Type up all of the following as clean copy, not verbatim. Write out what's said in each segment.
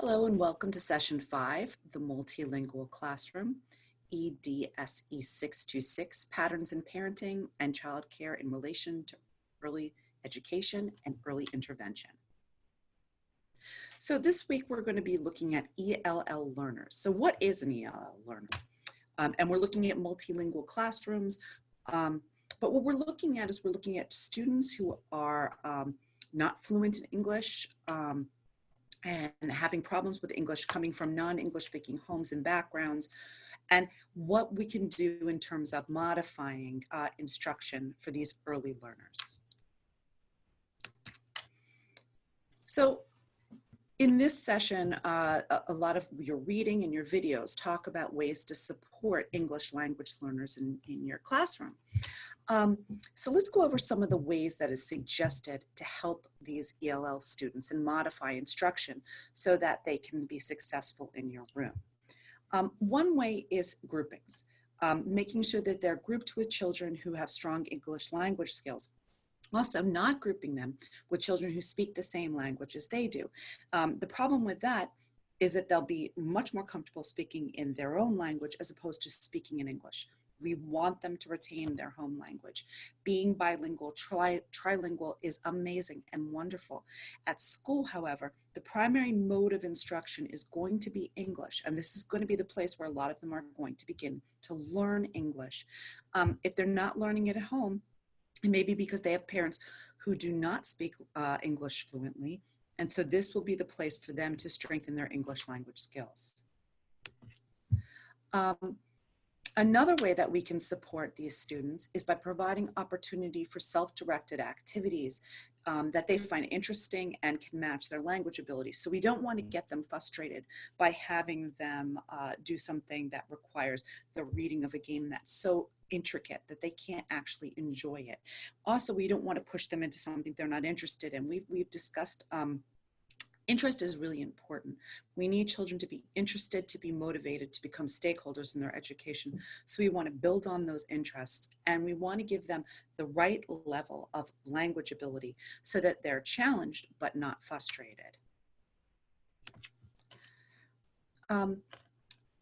Hello and welcome to session 5, the Multilingual Classroom, EDSE 626, Patterns in Parenting and Childcare in Relation to Early Education and Early Intervention. So this week we're going to be looking at ELL learners. So what is an ELL learner? And we're looking at multilingual classrooms, but what we're looking at is we're looking at students who are not fluent in English, and having problems with English, coming from non-English speaking homes and backgrounds, and what we can do in terms of modifying instruction for these early learners. So in this session, a lot of your reading and your videos talk about ways to support English language learners in your classroom. So let's go over some of the ways that is suggested to help these ELL students and modify instruction so that they can be successful in your room. One way is groupings, making sure that they're grouped with children who have strong English language skills. Also, not grouping them with children who speak the same language as they do. The problem with that is that they'll be much more comfortable speaking in their own language as opposed to speaking in English. We want them to retain their home language. Being bilingual, trilingual is amazing and wonderful. At school, however, the primary mode of instruction is going to be English, and this is going to be the place where a lot of them are going to begin to learn English. If they're not learning it at home, it may be because they have parents who do not speak English fluently, and so this will be the place for them to strengthen their English language skills. Another way that we can support these students is by providing opportunity for self-directed activities that they find interesting and can match their language ability. So we don't want to get them frustrated by having them do something that requires the reading of a game that's so intricate that they can't actually enjoy it. Also, we don't want to push them into something they're not interested in. We've discussed interest is really important. We need children to be interested, to be motivated, to become stakeholders in their education. So we want to build on those interests, and we want to give them the right level of language ability so that they're challenged but not frustrated.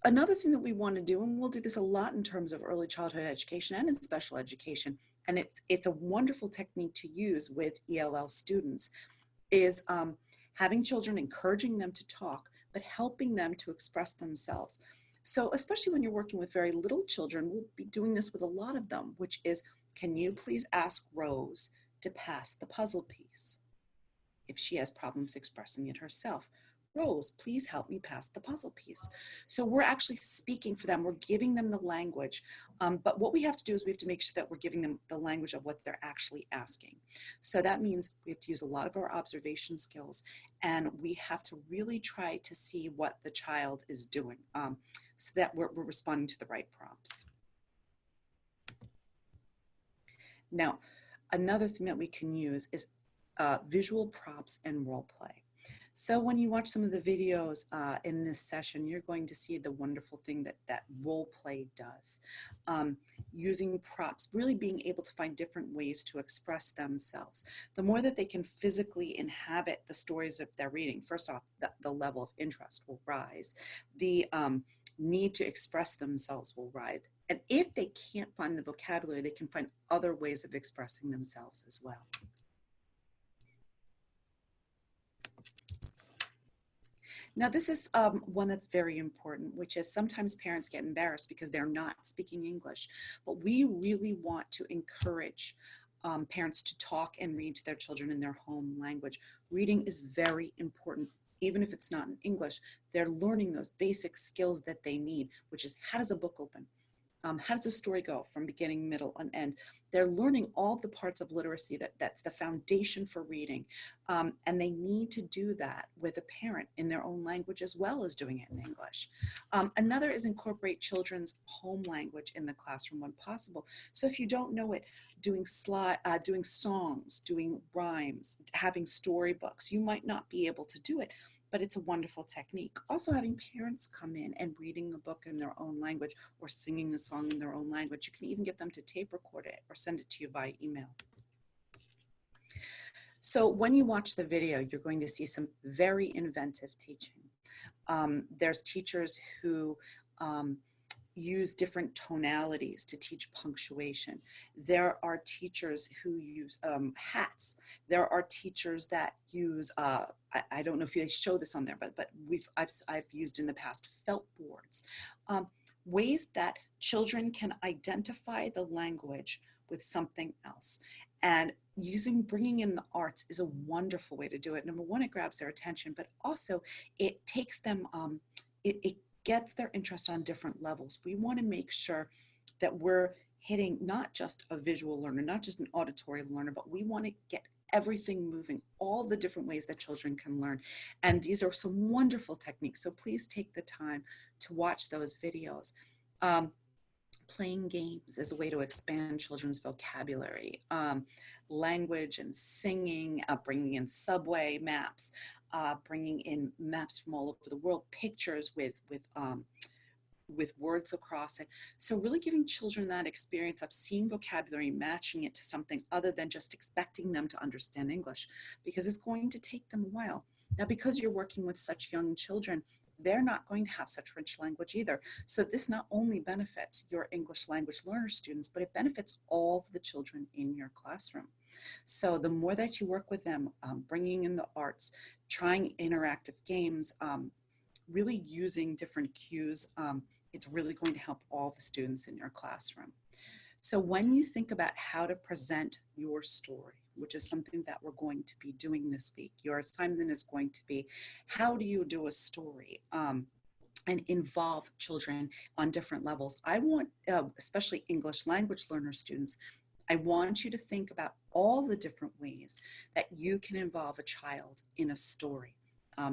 Another thing that we want to do, and we'll do this a lot in terms of early childhood education and in special education, and it's a wonderful technique to use with ELL students, is having children, encouraging them to talk, but helping them to express themselves. So especially when you're working with very little children, we'll be doing this with a lot of them, which is, can you please ask Rose to pass the puzzle piece? If she has problems expressing it herself, Rose, please help me pass the puzzle piece. So we're actually speaking for them. We're giving them the language. But what we have to do is we have to make sure that we're giving them the language of what they're actually asking. So that means we have to use a lot of our observation skills, and we have to really try to see what the child is doing so that we're responding to the right prompts. Now, another thing that we can use is visual prompts and role play. So when you watch some of the videos in this session, you're going to see the wonderful thing that role play does. Using props, really being able to find different ways to express themselves. The more that they can physically inhabit the stories that they're reading, first off, the level of interest will rise. The need to express themselves will rise. And if they can't find the vocabulary, they can find other ways of expressing themselves as well. Now, this is one that's very important, which is sometimes parents get embarrassed because they're not speaking English, but we really want to encourage parents to talk and read to their children in their home language. Reading is very important. Even if it's not in English, they're learning those basic skills that they need, which is, how does a book open? How does a story go from beginning, middle, and end? They're learning all the parts of literacy that's the foundation for reading. And they need to do that with a parent in their own language as well as doing it in English. Another is incorporate children's home language in the classroom when possible. So if you don't know it, doing songs, doing rhymes, having storybooks, you might not be able to do it, but it's a wonderful technique. Also having parents come in and reading a book in their own language or singing a song in their own language. You can even get them to tape record it or send it to you by email. So when you watch the video, you're going to see some very inventive teaching. There's teachers who use different tonalities to teach punctuation. There are teachers who use hats. There are teachers that use, I don't know if they show this on there, but I've used in the past felt boards. Ways that children can identify the language with something else. And bringing in the arts is a wonderful way to do it. Number one, it grabs their attention, but also it takes them, it gets their interest on different levels. We want to make sure that we're hitting not just a visual learner, not just an auditory learner, but we want to get everything moving, all the different ways that children can learn. And these are some wonderful techniques. So please take the time to watch those videos. Playing games is a way to expand children's vocabulary. Language and singing, bringing in subway maps, bringing in maps from all over the world, pictures with words across it. So really giving children that experience of seeing vocabulary, matching it to something other than just expecting them to understand English, because it's going to take them a while. Now, because you're working with such young children, they're not going to have such rich language either. So this not only benefits your English language learner students, but it benefits all the children in your classroom. So the more that you work with them, bringing in the arts, trying interactive games, really using different cues, it's really going to help all the students in your classroom. So when you think about how to present your story, which is something that we're going to be doing this week, your assignment is going to be, how do you do a story and involve children on different levels? I want, especially English language learner students, I want you to think about all the different ways that you can involve a child in a story,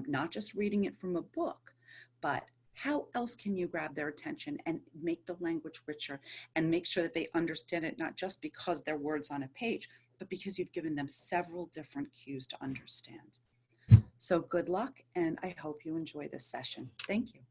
not just reading it from a book, but how else can you grab their attention and make the language richer and make sure that they understand it, not just because they're words on a page, but because you've given them several different cues to understand. So good luck, and I hope you enjoy this session. Thank you.